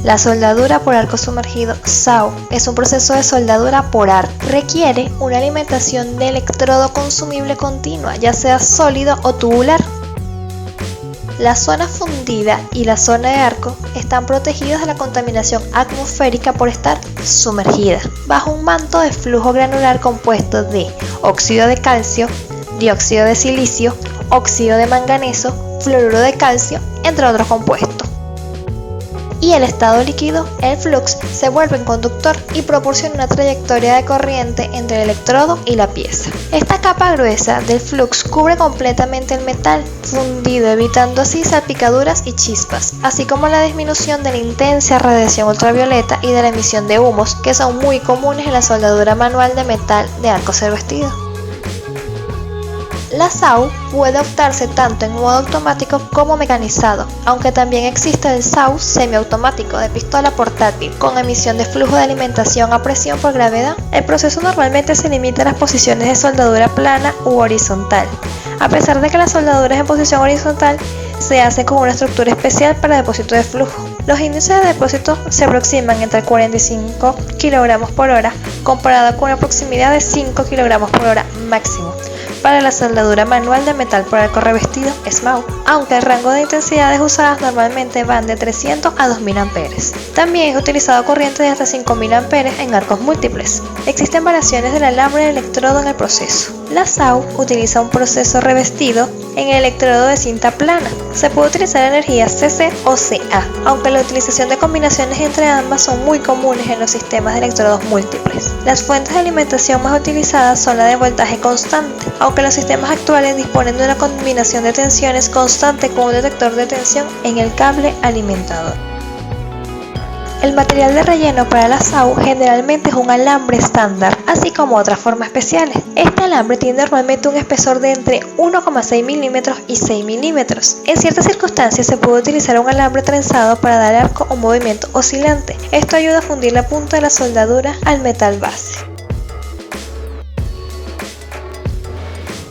La soldadura por arco sumergido (SAW) es un proceso de soldadura por arco. Requiere una alimentación de electrodo consumible continua, ya sea sólido o tubular. La zona fundida y la zona de arco están protegidos de la contaminación atmosférica por estar sumergidas bajo un manto de flujo granular compuesto de óxido de calcio, dióxido de silicio, óxido de manganeso, fluoruro de calcio, entre otros compuestos. Y el estado líquido, el flux, se vuelve en conductor y proporciona una trayectoria de corriente entre el electrodo y la pieza. Esta capa gruesa del flux cubre completamente el metal fundido, evitando así salpicaduras y chispas, así como la disminución de la intensa radiación ultravioleta y de la emisión de humos, que son muy comunes en la soldadura manual de metal de arco ser vestido. La SAW puede optarse tanto en modo automático como mecanizado, aunque también existe el SAW semiautomático de pistola portátil con emisión de flujo de alimentación a presión por gravedad. El proceso normalmente se limita a las posiciones de soldadura plana u horizontal, a pesar de que las soldaduras en posición horizontal se hacen con una estructura especial para depósito de flujo. Los índices de depósito se aproximan entre 45 kg por hora, comparado con una proximidad de 5 kg por hora máximo para la soldadura manual de metal por arco revestido (SMAU), aunque el rango de intensidades usadas normalmente van de 300 a 2000 amperes. También es utilizado corriente de hasta 5000 amperes en arcos múltiples. Existen variaciones del alambre de electrodo en el proceso. La SAW utiliza un proceso revestido en el electrodo de cinta plana. Se puede utilizar energía CC o CA, aunque la utilización de combinaciones entre ambas son muy comunes en los sistemas de electrodos múltiples. Las fuentes de alimentación más utilizadas son la de voltaje constante, aunque los sistemas actuales disponen de una combinación de tensiones constante con un detector de tensión en el cable alimentador. El material de relleno para la SAW generalmente es un alambre estándar, así como otras formas especiales. Este alambre tiene normalmente un espesor de entre 1,6 milímetros y 6 milímetros. En ciertas circunstancias se puede utilizar un alambre trenzado para dar arco un movimiento oscilante. Esto ayuda a fundir la punta de la soldadura al metal base.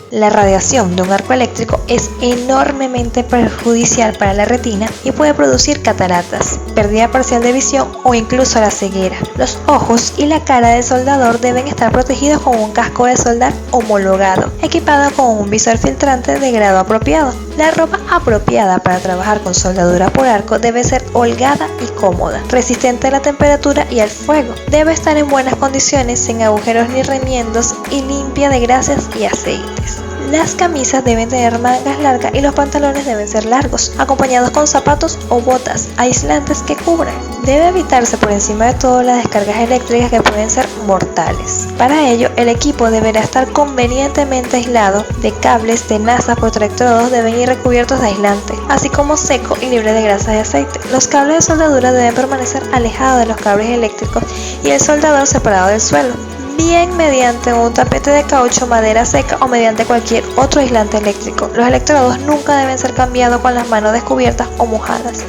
La radiación de un arco eléctrico es enormemente perjudicial para la retina y puede producir cataratas, pérdida parcial de visión o incluso la ceguera. Los ojos y la cara del soldador deben estar protegidos con un casco de soldar homologado, equipado con un visor filtrante de grado apropiado. La ropa apropiada para trabajar con soldadura por arco debe ser holgada y cómoda, resistente a la temperatura y al fuego. Debe estar en buenas condiciones, sin agujeros ni remiendos y limpia de grasas y aceites. Las camisas deben tener mangas largas y los pantalones deben ser largos, acompañados con zapatos o botas aislantes que cubran. Debe evitarse por encima de todo las descargas eléctricas que pueden ser mortales. Para ello, el equipo deberá estar convenientemente aislado de cables, tenazas por electrodos deben ir recubiertos de aislante, así como seco y libre de grasa y aceite. Los cables de soldadura deben permanecer alejados de los cables eléctricos y el soldador separado del suelo, bien mediante un tapete de caucho, madera seca o mediante cualquier otro aislante eléctrico. Los electrodos nunca deben ser cambiados con las manos descubiertas o mojadas.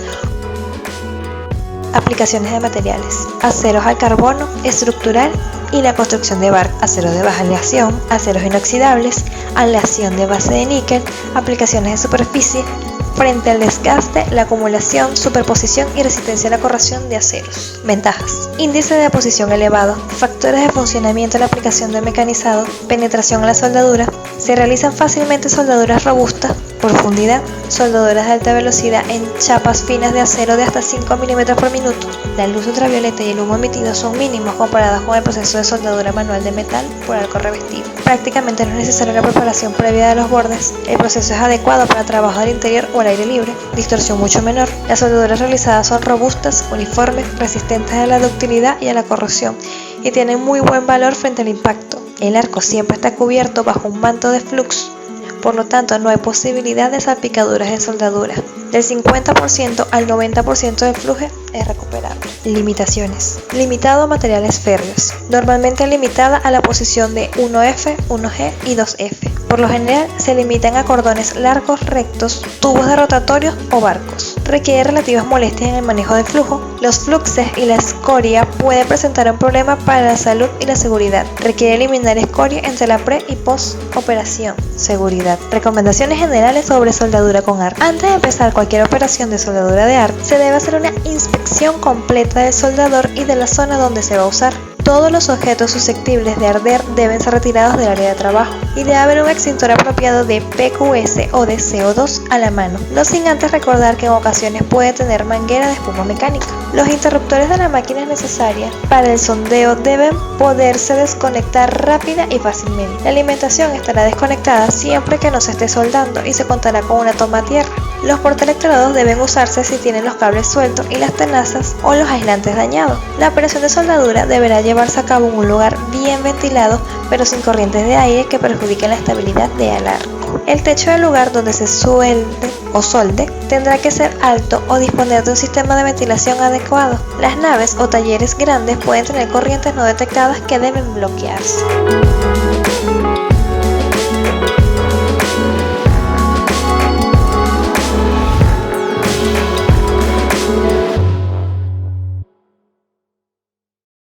Aplicaciones de materiales: aceros al carbono, estructural y la construcción de barcos, aceros de baja aleación, aceros inoxidables, aleación de base de níquel, aplicaciones de superficie, frente al desgaste, la acumulación, superposición y resistencia a la corrosión de aceros. Ventajas: índice de deposición elevado, factores de funcionamiento en la aplicación de mecanizado, penetración en la soldadura, se realizan fácilmente soldaduras robustas, profundidad, soldaduras de alta velocidad en chapas finas de acero de hasta 5 milímetros por minuto. La luz ultravioleta y el humo emitido son mínimos comparados con el proceso de soldadura manual de metal por arco revestido. Prácticamente no es necesaria la preparación previa de los bordes. El proceso es adecuado para trabajo al interior o al aire libre. Distorsión mucho menor. Las soldaduras realizadas son robustas, uniformes, resistentes a la ductilidad y a la corrosión y tienen muy buen valor frente al impacto. El arco siempre está cubierto bajo un manto de flux, por lo tanto no hay posibilidad de salpicaduras en soldadura. Del 50% al 90% del flujo es recuperable. Limitaciones: limitado a materiales férreos, normalmente limitada a la posición de 1F, 1G y 2F. Por lo general se limitan a cordones largos rectos, tubos de rotatorios o barcos. Requiere relativas molestias en el manejo del flujo. Los fluxes y la escoria pueden presentar un problema para la salud y la seguridad. Requiere eliminar escoria entre la pre y post operación. Seguridad. Recomendaciones generales sobre soldadura con arc. Antes de empezar cualquier operación de soldadura de arc, se debe hacer una inspección completa del soldador y de la zona donde se va a usar. Todos los objetos susceptibles de arder deben ser retirados del área de trabajo y debe haber un extintor apropiado de PQS o de CO2 a la mano, no sin antes recordar que en ocasiones puede tener manguera de espuma mecánica. Los interruptores de la máquina necesarias para el sondeo deben poderse desconectar rápida y fácilmente. La alimentación estará desconectada siempre que no se esté soldando y se contará con una toma a tierra. Los portaelectrodos deben usarse si tienen los cables sueltos y las tenazas o los aislantes dañados. La operación de soldadura deberá llevarse a cabo en un lugar bien ventilado pero sin corrientes de aire que perjudiquen la estabilidad del arco. El techo del lugar donde se suelde o solde tendrá que ser alto o disponer de un sistema de ventilación adecuado. Las naves o talleres grandes pueden tener corrientes no detectadas que deben bloquearse.